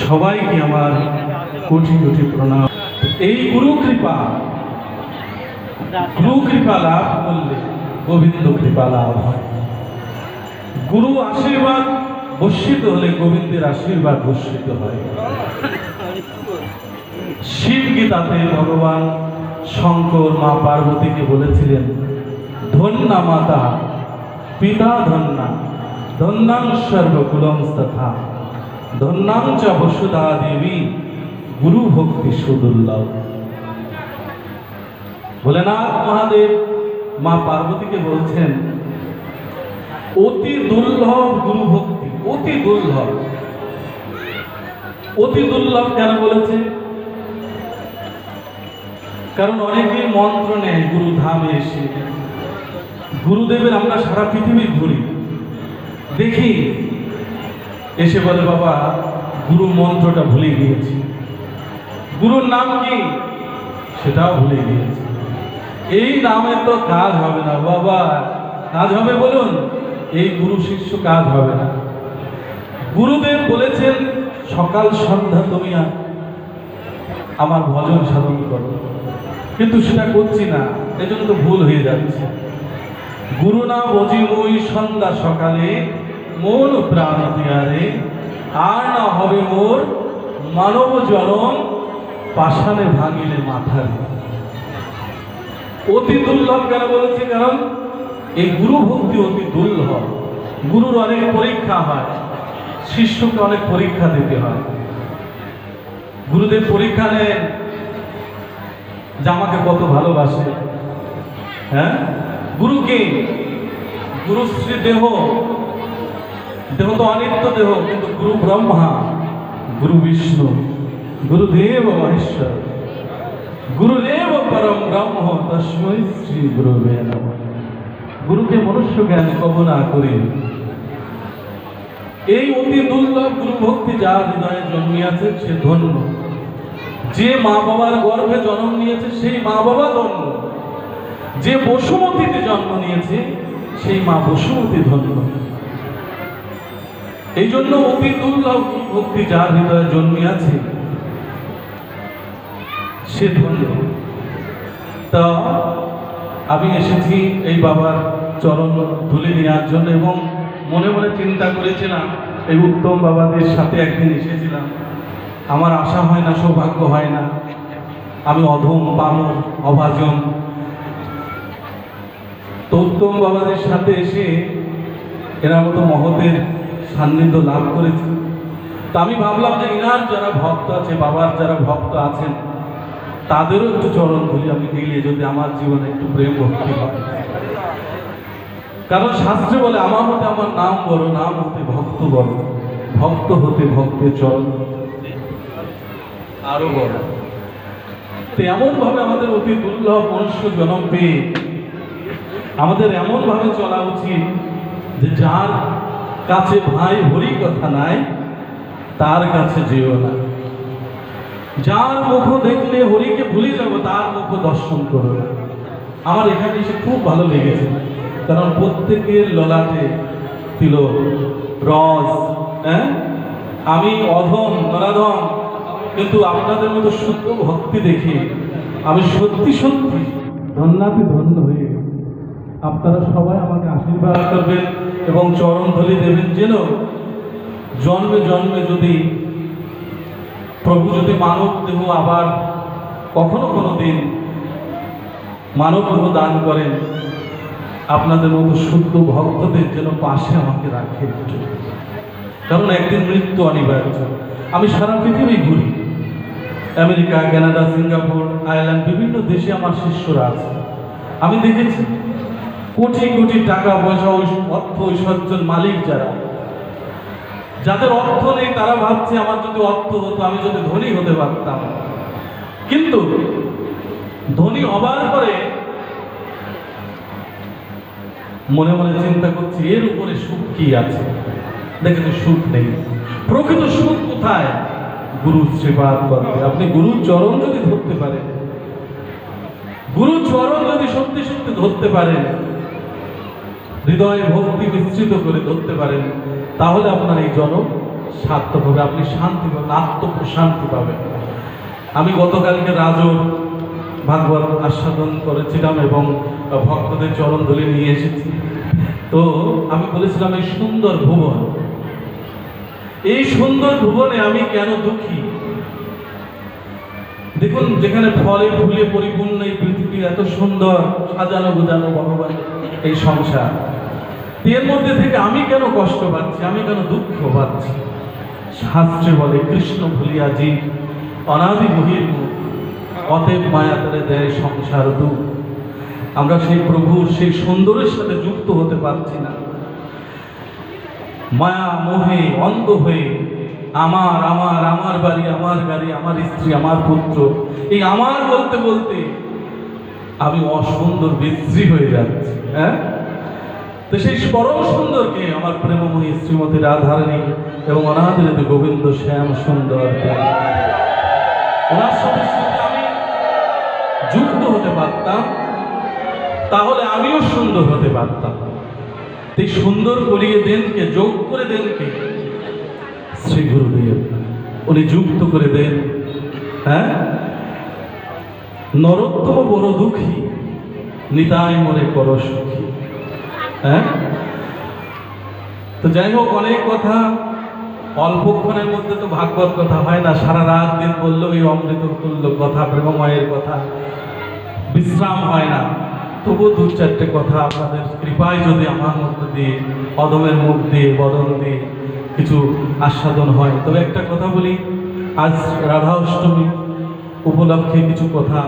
সবাইকে আমার কোটি কোটি প্রণাম। এই গুরু কৃপা লাভ করলে গোবিন্দ কৃপা লাভ হয়। গুরু আশীর্বাদ বর্ষিত হলে গোবিন্দের আশীর্বাদ বর্ষিত হয়। শিব গীতাতে ভগবান শঙ্কর মা পার্বতীকে বলেছিলেন, ধন্যা মাতা পিতা ধন্যা ধন্যাং সর্বকুলং তথা ধন্যাং চ বসুধা দেবী গুরু ভক্তি সুদুর্লভ। ভোলেনাথ মহাদেব মা পার্বতীকে বলছেন, অতি দুর্লভ গুরু ভক্তি, অতি দুর্লভ। অতি দুর্লভ কেন বলেছে? কারণ অনেকে মন্ত্র নেয় গুরু ধামে এসে। গুরুদেবের আমরা সারা পৃথিবী ঘুরি, দেখি, এসে বলে বাবা গুরু মন্ত্রটা ভুলে গিয়েছি, গুরুর নাম কি সেটাও ভুলে গিয়েছি। এই নামে তো কাজ হবে না বাবা। কাজ হবে বলুন? এই গুরু শিষ্য কাজ হবে না। গুরুদেব বলেছেন সকাল সন্ধ্যা তুমি আমার ভজন সাধন করো, কিন্তু সেটা করছি না, এজন্য তো ভুল হয়ে যাচ্ছে। গুরু না বজি ওই সন্ধ্যা সকালে মন প্রাণ দিয়ারে, আর না হবে মোর মানব জনম পাষাণে ভাঙিলে মাথারে। অতি দুর্লভ কেন বলেছে? কারণ এই গুরু ভক্তি অতি দুর্লভ। গুরুর অনেক পরীক্ষা হয়, শিষ্যকে অনেক পরীক্ষা দিতে হয়। গুরুদেব পরীক্ষা নেন যে আমাকে কত ভালোবাসে। হ্যাঁ, গুরু কে? গুরু শ্রী দেহ, দেহ তো অনিত্য দেহ, কিন্তু গুরু ব্রহ্মা, গুরু বিষ্ণু, গুরুদেব মহেশ্বর, গুরুদেব পরম ব্রহ্ম তস্मै শ্রী গুরুবে নমঃ। গুরুকে মনুষ্য জ্ঞান কব না করি। এই অতি দুর্লভ গুরু ভক্তি যার হৃদয়ে জন্মিয়াছে সে ধন্য। যে মা বাবার গর্ভে জন্ম নিয়েছে সেই মা বাবা ধন্য। যে বসুমতীতে জন্ম নিয়েছে সেই মা বসুমতী ধন্য। এই জন্য অতি দুর্লভ ভক্তি যার হৃদয়ে জন্মিয়াছে সে ধন্য। তা আমি এসেছি এই বাবার চরণ ধুলি নেওয়ার জন্য, এবং মনে মনে চিন্তা করেছিলাম এই উত্তম বাবাদের সাথে একদিন এসেছিলাম, আমার আশা হয় না, সৌভাগ্য হয় না, আমি অধম পামর অভাজন। তো উত্তম বাবাদের সাথে এসে এরা মতো মহতের সান্নিধ্য লাভ করেছি। তা আমি ভাবলাম যে ইনার যারা ভক্ত আছে, বাবার যারা ভক্ত আছেন, তাদেরও একটু চরণ ধুলি আমি দিলে যদি আমার জীবনে একটু প্রেম ভক্তি হয়। কারণ শাস্ত্রে বলে আমার মতে আমার নাম বড়, নাম হতে ভক্ত বড়, ভক্ত হতে ভক্তের চরণ আরো বড়। তো এমন ভাবে আমাদের অতি দুর্লভ মনুষ্য জন্ম পেয়ে আমাদের এমন ভাবে চলা উচিত যে যার কাছে ভাই হরি কথা নাই তার কাছে যেও না। যার মুখ দেখলে হরিকে ভুলে যাব তার মুখ দর্শন করো না। আমার এখানে এসে খুব ভালো লেগেছে, কারণ প্রত্যেকের ললাটে তিলক রস। হ্যাঁ, আমি অধম নরাধম, কিন্তু আপনাদের মতো শুদ্ধ ভক্তি দেখে আমি সত্যি সত্যি ধন্যাতি ধন্য হয়ে গেছি। আপনারা সবাই আমাকে আশীর্বাদ করবেন এবং চরণ ধলি দেবেন, যেন জন্মে জন্মে যদি প্রভু যদি মানব দেহ আবার কখনো কোনো দিন মানব দেহ দান করেন, আপনাদের মতো শুদ্ধ ভক্তদের যেন পাশে আমাকে রাখে। কারণ একদিন মৃত্যু অনিবার্য। আমি সারা পৃথিবী ঘুরি, আমেরিকা, কানাডা, সিঙ্গাপুর, আয়ারল্যান্ড, বিভিন্ন দেশে আমার শিষ্যরা আছে। আমি দেখেছি কোটি কোটি টাকা পয়সা, অর্থ ঐশ্বর্যের মালিক যারা, যাদের অর্থ নেই তারা ভাবছে আমার যদি অর্থ হতো, আমি যদি ধনী হতে পারতাম। কিন্তু ধনী হবার পরে মনে মনে চিন্তা করছি এর উপরে সুখ কি আছে। দেখেন সুখ নেই। প্রকৃত সুখ কোথায়? গুরু সেবা করতে। আপনি গুরু চরণ যদি ধরতে পারেন, গুরু চরণ যদি সত্যি সত্যি ধরতে পারেন, হৃদয়ে ভক্তি মিশ্রিত করে ধরতে পারেন, তাহলে আপনার এই জনম সার্থক হবে, আপনি শান্তি পাবেন, আত্মপ্রশান্তি পাবেন। আমি গতকালকে রাজর ভাগবত আস্বাদন করেছিলাম এবং ভক্তদের চরণ ধরে নিয়ে এসেছি। তো আমি বলেছিলাম এই সুন্দর ভুবন, এই সুন্দর ভুবনে আমি কেন দুঃখী? দেখুন, যেখানে ফলে ফুলে পরিপূর্ণ এই পৃথিবী, এত সুন্দর সাজানো গোজানো ভগবান এই সংসার, এর মধ্যে থেকে আমি কেন কষ্ট পাচ্ছি, আমি কেন দুঃখ পাচ্ছি? শাস্ত্রে বলে কৃষ্ণ ভুলিয়া জীব অনাদি বহির্মুখ, অতএব মায়া করে দেয় সংসার দুঃখ। আমরা সেই প্রভুর সেই সুন্দরের সাথে যুক্ত হতে পারছি না। মায়া মোহে অন্ধ হয়ে আমার আমার আমার বাড়ি, আমার গাড়ি, আমার স্ত্রী, আমার পুত্র, এই আমার বলতে বলতে আমি অসুন্দর বিশ্রী হয়ে যাচ্ছি। হ্যাঁ, তো সেই পরম সুন্দরকে আমার প্রেমময়ী শ্রীমতী রাধারানী এবং অনাদিনীতে গোবিন্দ শ্যাম সুন্দর, ওনার সাথে আমি যুক্ত হতে পারতাম, তাহলে আমিও সুন্দর হতে পারতাম। এই সুন্দর করিয়ে দেনকে, যোগ করে দেনকে শ্রী গুরুদেব, উনি যুক্ত করে দেন। হ্যাঁ, নরোত্তম বড় দুঃখী, নিতাই মনে করো সুখী। হ্যাঁ, তো যাই হোক, অনেক কথা অল্পক্ষণের মধ্যে তো ভাগবত কথা হয় না, সারা রাত দিন বললেও এই অমৃত তুল্য কথা, প্রেমময়ের কথা বিশ্রাম হয় না। তবু দু চারটে কথা আপনাদের কৃপায় যদি আমার মধ্যে দিয়ে, অদমের মুখ দিয়ে, বদন দিয়ে কিছু আস্বাদন হয়। তবে একটা কথা বলি, আজ রাধা অষ্টমী উপলক্ষে কিছু কথা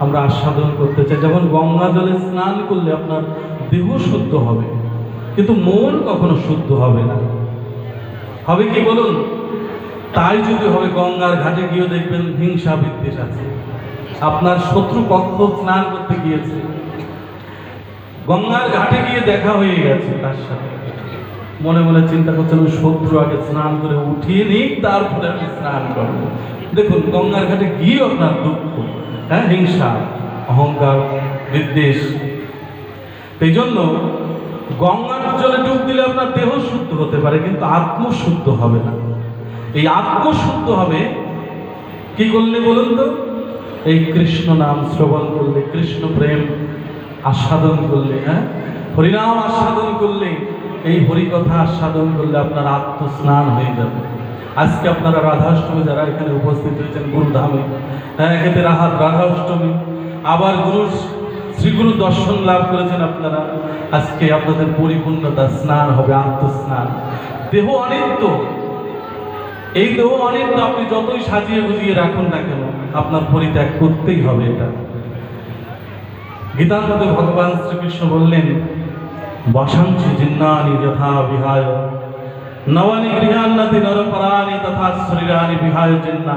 আমরা আস্বাদন করতে চাই। যেমন গঙ্গা জলে স্নান করলে আপনার দেহ শুদ্ধ হবে, কিন্তু মন কখনো শুদ্ধ হবে না। হবে কি বলুন? তাই যদি হবে, গঙ্গার ঘাটে গিয়ে দেখবেন হিংসা বিদ্বেষ আছে। আপনার শত্রু পক্ষ স্নান করতে গিয়েছে, গঙ্গার ঘাটে গিয়ে দেখা হয়ে গেছে তার সাথে, মনে মনে চিন্তা করছেন ওই শত্রু আগে স্নান করে উঠিয়ে নিক, তারপরে আমি স্নান করবো। দেখুন, গঙ্গার ঘাটে গিয়ে আপনার দুঃখ, হ্যাঁ, হিংসা, অহংকার, বিদ্বেষ। এই জন্য গঙ্গার জলে ডুব দিলে আপনার দেহ শুদ্ধ হতে পারে, কিন্তু আত্মশুদ্ধ হবে না। এই আত্মশুদ্ধ হবে কি করলে বলুন তো? এই কৃষ্ণ নাম শ্রবণ করলে, কৃষ্ণ প্রেম আস্বাদন করলে, হ্যাঁ, হরিনাম আস্বাদন করলে, এই হরিকথা আস্বাদন করলে আপনার আত্মস্নান হয়ে যাবে। আজকে আপনারা রাধাষ্টমী যারা এখানে উপস্থিত হয়েছেন গুরুধামে, হ্যাঁ, এখানে রাধাষ্টমী, আবার শ্রীগুরু দর্শন লাভ করেছেন আপনারা, আজকে আপনাদের পরিপূর্ণতা স্নান হবে, আত্মস্নান। দেহ অনিত্য, এই দেহ অনিত্য, আপনি যতই সাজিয়ে গুজিয়ে রাখুন না কেন, আপনার পরিত্যাগ করতেই হবে। এটা গীতার মধ্যে ভগবান শ্রীকৃষ্ণ বললেন, বসাংসি জিন্নানি যথা বিহায় নবানি গৃহান্নতি নরপরাণি তথা শরীরানি বিহায় জিন্না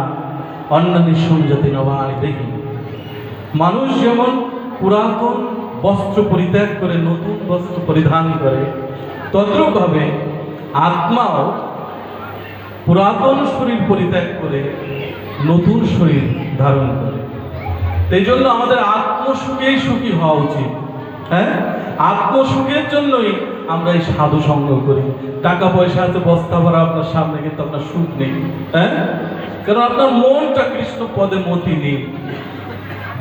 অন্নানি সঞ্জতি নবানি দেখি। মানুষ যেমন পুরাতন বস্ত্র পরিত্যাগ করে নতুন বস্ত্র পরিধান করে, তদ্রূপভাবে আত্মাও পুরাতন শরীর পরিত্যাগ করে নতুন শরীর ধারণ করে। এই জন্য আমাদের আত্মসুখেই সুখী হওয়া উচিত। হ্যাঁ, আত্মসুখের জন্যই আমরা এই সাধু সঙ্গ করি। টাকা পয়সা আছে বস্তা ভরা আপনার সামনে, কিন্তু আপনার সুখ নেই। হ্যাঁ, কারণ আপনার মনটা কৃষ্ণ পদে মতি নেই।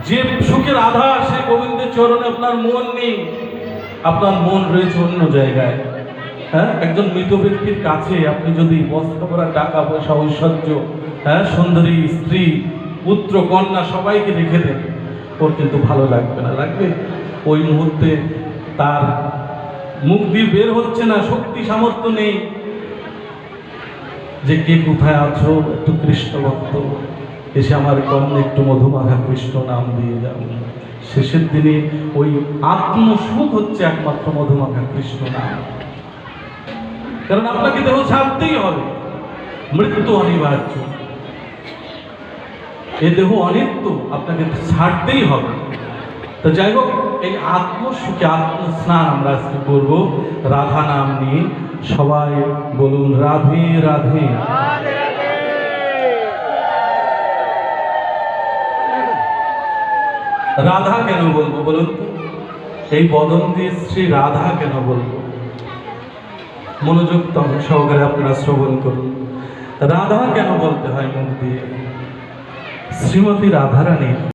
যে সুখের আধার সেই গোবিন্দের চরণে আপনার মন নেই, আপনার মন রয়েছে অন্য জায়গায়। হ্যাঁ, একজন মৃত ব্যক্তির কাছে আপনি যদি বস্তা ভরা টাকা পয়সা, ঐশ্বর্য, হ্যাঁ, সুন্দরী স্ত্রী, পুত্র কন্যা সবাইকে রেখে দেন, ওর কিন্তু ভালো লাগবে না। লাগবে ওই মুহূর্তে তার মুখ দিয়ে বের হচ্ছে না, শক্তি সামর্থ্য নেই যে কে কোথায় আছো, একটু কৃষ্ণ ভক্ত, এসে আমার কর্ণে একটু মধুমাখা কৃষ্ণ নাম দিয়ে যাও। শেষের দিনে ওই আত্মসুখ হচ্ছে একমাত্র মধুমাখা কৃষ্ণ নাম। কারণ আপনাকে দেহ ছাড়তেই হবে, মৃত্যু অনিবার্য, এ দেহ অনিত্য, আপনাকে ছাড়তেই হবে। তো যাই হোক, এই আত্মসুখে আত্মস্নান আমরা আজকে করবো রাধা নাম নিয়ে। সবাই বলুন রাধে রাধে। রাধা কেন বলবো বলুন তো? এই বদন দিয়ে শ্রী রাধা কেন বলবো? মনোযোগ সহকারে আপনারা শ্রবণ করুন। রাধা কেন বলতে হয় মুখ দিয়ে? শ্রীমতী রাধারানী